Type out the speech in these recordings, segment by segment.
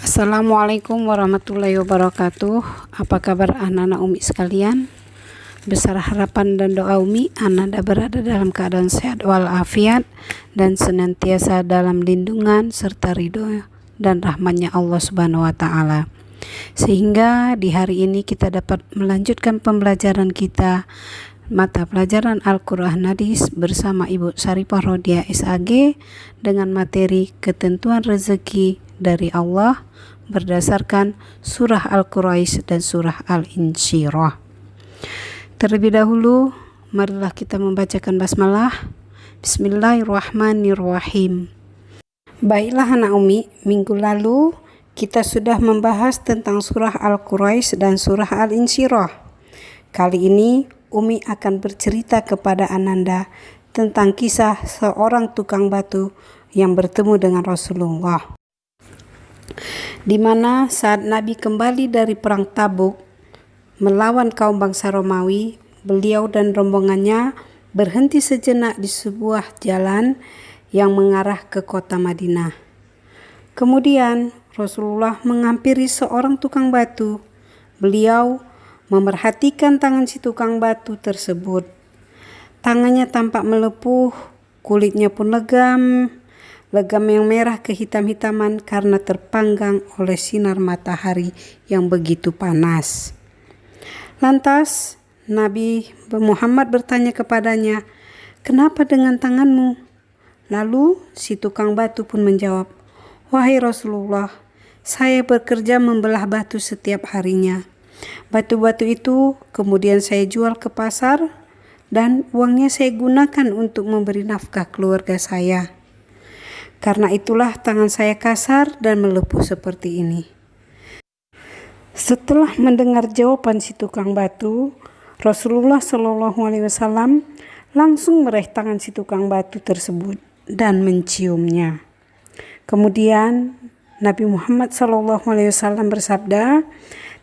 Assalamualaikum warahmatullahi wabarakatuh. Apa kabar anak-anak Umi sekalian? Besar harapan dan doa Umi, Anda berada dalam keadaan sehat walafiat dan senantiasa dalam lindungan serta ridho dan rahmatnya Allah Subhanahu wa Ta'ala. Sehingga di hari ini kita dapat melanjutkan pembelajaran kita mata pelajaran Al-Quran Hadis bersama Ibu Syarifah Rodia SAG dengan materi ketentuan rezeki dari Allah berdasarkan surah Al-Quraisy dan surah Al-Insyirah. Terlebih dahulu, marilah kita membacakan basmalah. Bismillahirrahmanirrahim. Baiklah anak Umi, minggu lalu kita sudah membahas tentang surah Al-Quraisy dan surah Al-Insyirah. Kali ini Umi akan bercerita kepada Ananda tentang kisah seorang tukang batu yang bertemu dengan Rasulullah, di mana saat Nabi kembali dari perang Tabuk melawan kaum bangsa Romawi, beliau dan rombongannya berhenti sejenak di sebuah jalan yang mengarah ke kota Madinah. Kemudian Rasulullah menghampiri seorang tukang batu. Beliau memerhatikan tangan si tukang batu tersebut. Tangannya tampak melepuh, kulitnya pun legam yang merah kehitam-hitaman karena terpanggang oleh sinar matahari yang begitu panas. Lantas Nabi Muhammad bertanya kepadanya, "Kenapa dengan tanganmu?" Lalu si tukang batu pun menjawab, "Wahai Rasulullah, saya bekerja membelah batu setiap harinya. Batu-batu itu kemudian saya jual ke pasar dan uangnya saya gunakan untuk memberi nafkah keluarga saya. Karena itulah tangan saya kasar dan melepuh seperti ini." Setelah mendengar jawaban si tukang batu, Rasulullah SAW langsung meraih tangan si tukang batu tersebut dan menciumnya. Kemudian Nabi Muhammad SAW bersabda,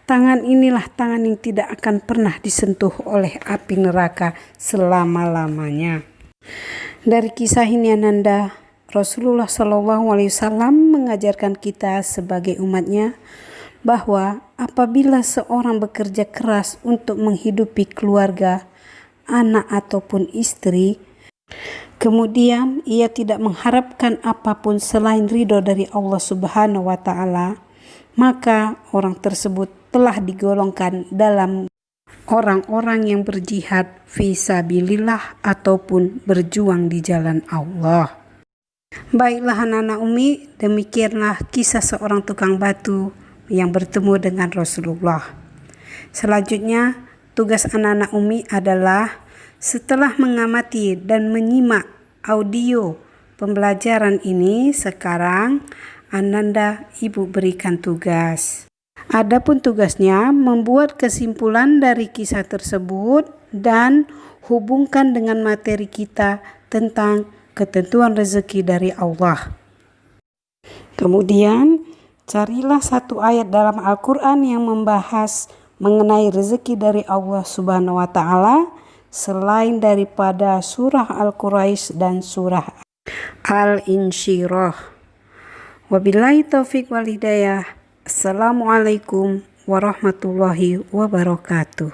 "Tangan inilah tangan yang tidak akan pernah disentuh oleh api neraka selama-lamanya." Dari kisah ini Ananda, Rasulullah SAW mengajarkan kita sebagai umatnya bahwa apabila seorang bekerja keras untuk menghidupi keluarga, anak ataupun istri, kemudian ia tidak mengharapkan apapun selain ridho dari Allah Subhanahu wa Ta'ala, maka orang tersebut telah digolongkan dalam orang-orang yang berjihad fisabilillah ataupun berjuang di jalan Allah. Baiklah anak-anak Umi, demikianlah kisah seorang tukang batu yang bertemu dengan Rasulullah. Selanjutnya, tugas anak-anak Umi adalah setelah mengamati dan menyimak audio pembelajaran ini, sekarang Ananda Ibu berikan tugas. Adapun tugasnya membuat kesimpulan dari kisah tersebut dan hubungkan dengan materi kita tentang ketentuan rezeki dari Allah. Kemudian carilah satu ayat dalam Al-Quran yang membahas mengenai rezeki dari Allah Subhanahu wa Ta'ala selain daripada surah Al-Quraisy dan surah Al-Insyirah. Wabillahi taufiq wal hidayah. Assalamualaikum warahmatullahi wabarakatuh.